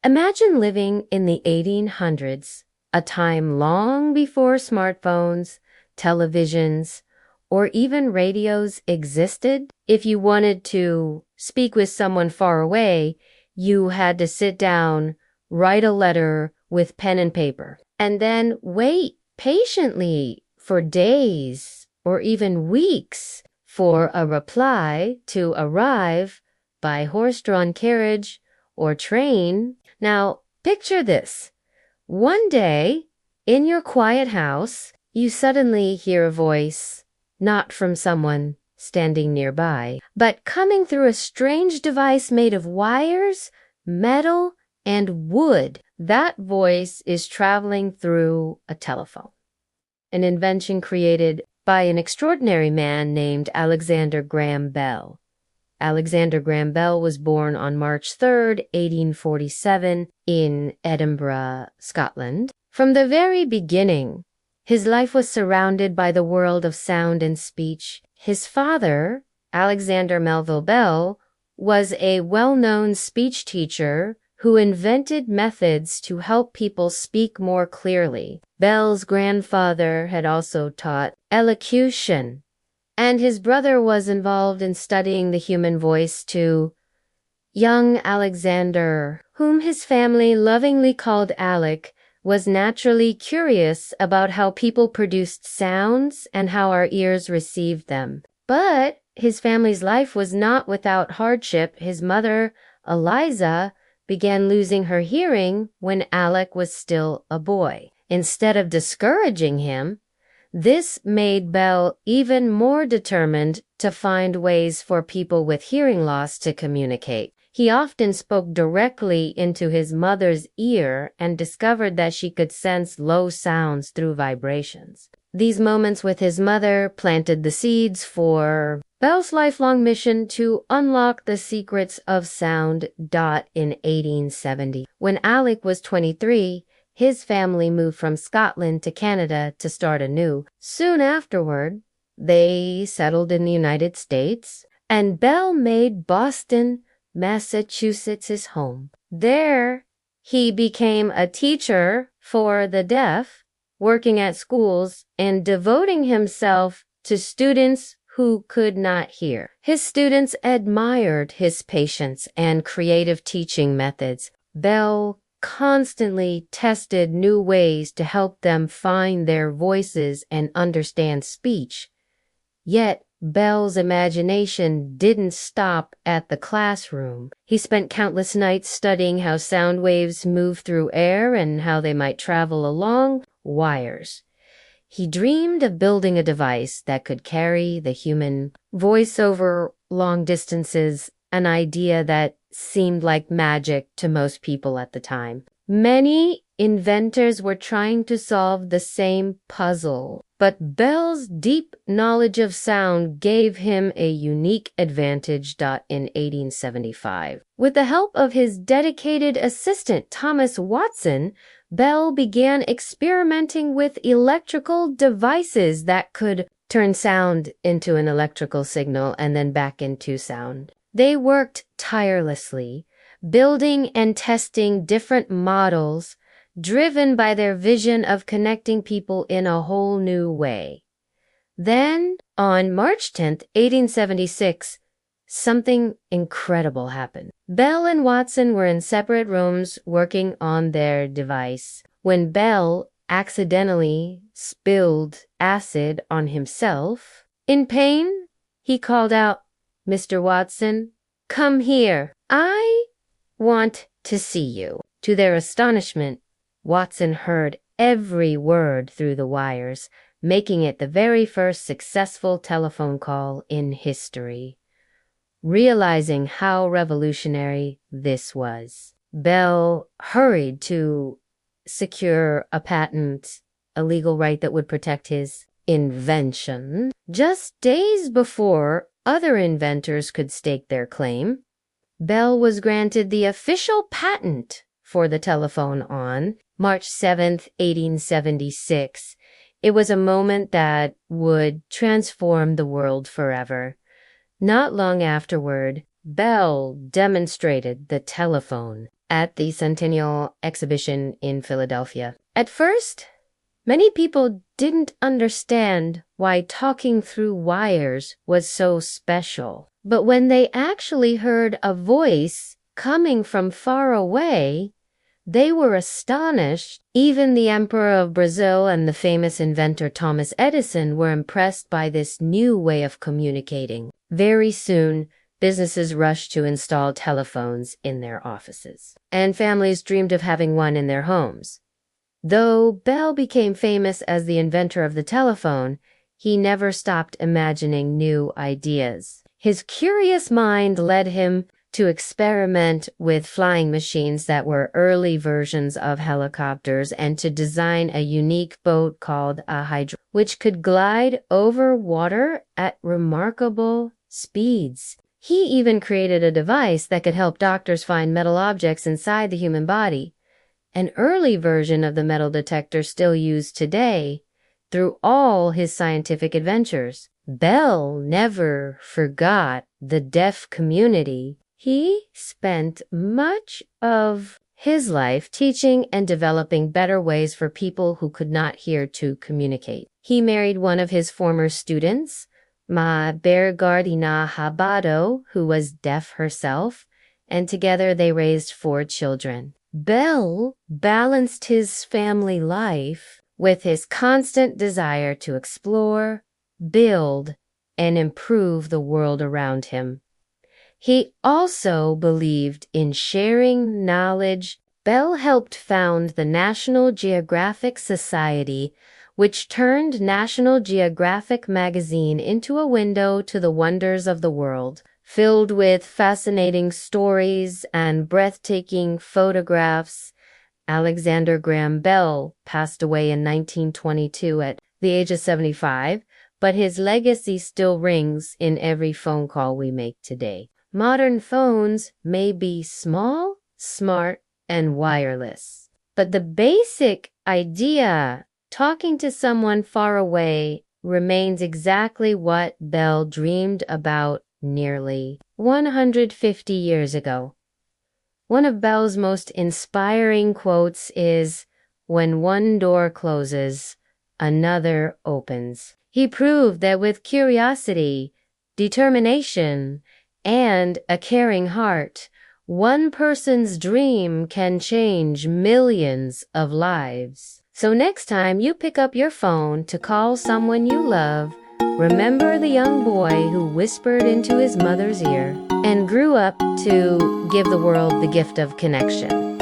Imagine living in the 1800s, a time long before smartphones, televisions, or even radios existed. If you wanted to speak with someone far away, you had to sit down, write a letter with pen and paper, and then wait patiently for days or even weeks for a reply to arrive by horse-drawn carriage or train. Now, picture this. One day, in your quiet house, you suddenly hear a voice, not from someone standing nearby, but coming through a strange device made of wires, metal, and wood. That voice is traveling through a telephone, an invention created by an extraordinary man named Alexander Graham Bell. Alexander Graham Bell was born on March 3rd, 1847, in Edinburgh, Scotland. From the very beginning, his life was surrounded by the world of sound and speech. His father, Alexander Melville Bell, was a well-known speech teacher who invented methods to help people speak more clearly. Bell's grandfather had also taught elocution, and his brother was involved in studying the human voice too. Young Alexander, whom his family lovingly called Alec, was naturally curious about how people produced sounds and how our ears received them. But his family's life was not without hardship. His mother, Eliza, began losing her hearing when Alec was still a boy. Instead of discouraging him, this made Bell even more determined to find ways for people with hearing loss to communicate. He often spoke directly into his mother's ear and discovered that she could sense low sounds through vibrations. These moments with his mother planted the seeds for Bell's lifelong mission to unlock the secrets of sound. In 1870, when Alec was 23, his family moved from Scotland to Canada to start anew. Soon afterward, they settled in the United States, and Bell made Boston, Massachusetts his home. There, he became a teacher for the deaf, working at schools and devoting himself to students who could not hear. His students admired his patience and creative teaching methods. Bell constantly tested new ways to help them find their voices and understand speech. Yet, Bell's imagination didn't stop at the classroom. He spent countless nights studying how sound waves move through air and how they might travel along wires. He dreamed of building a device that could carry the human voice over long distances, an idea that seemed like magic to most people at the time. Many inventors were trying to solve the same puzzle, but Bell's deep knowledge of sound gave him a unique advantage. In 1875, with the help of his dedicated assistant Thomas Watson, Bell began experimenting with electrical devices that could turn sound into an electrical signal and then back into sound. They worked tirelessly, building and testing different models, driven by their vision of connecting people in a whole new way. Then, on March 10th, 1876, something incredible happened. Bell and Watson were in separate rooms working on their device when Bell accidentally spilled acid on himself. In pain, he called out, "Mr. Watson, come here. I want to see you." To their astonishment, Watson heard every word through the wires, making it the very first successful telephone call in history. Realizing how revolutionary this was, Bell hurried to secure a patent, a legal right that would protect his invention. Just days before other inventors could stake their claim, Bell was granted the official patent for the telephone on March 7th, 1876. It was a moment that would transform the world forever. Not long afterward, Bell demonstrated the telephone at the Centennial Exhibition in Philadelphia. At first, many people didn't understand why talking through wires was so special. But when they actually heard a voice coming from far away, they were astonished. Even the Emperor of Brazil and the famous inventor Thomas Edison were impressed by this new way of communicating. Very soon, businesses rushed to install telephones in their offices, and families dreamed of having one in their homes. Though Bell became famous as the inventor of the telephone, he never stopped imagining new ideas. His curious mind led him to experiment with flying machines that were early versions of helicopters and to design a unique boat called a hydro, which could glide over water at remarkable speeds. He even created a device that could help doctors find metal objects inside the human body, an early version of the metal detector still used today. Through all his scientific adventures, Bell never forgot the deaf community. He spent much of his life teaching and developing better ways for people who could not hear to communicate. He married one of his former students, Ma Bergardina Habado, who was deaf herself, and together they raised 4 children. Bell balanced his family life with his constant desire to explore, build, and improve the world around him. He also believed in sharing knowledge. Bell helped found the National Geographic Society, which turned National Geographic magazine into a window to the wonders of the world, filled with fascinating stories and breathtaking photographs. Alexander Graham Bell passed away in 1922 at the age of 75, but his legacy still rings in every phone call we make today. Modern phones may be small, smart, and wireless, but the basic idea, talking to someone far away, remains exactly what Bell dreamed about nearly 150 years ago. One of Bell's most inspiring quotes is, "When one door closes, another opens." He proved that with curiosity, determination, and a caring heart, one person's dream can change millions of lives. So next time you pick up your phone to call someone you love, remember the young boy who whispered into his mother's ear and grew up to give the world the gift of connection.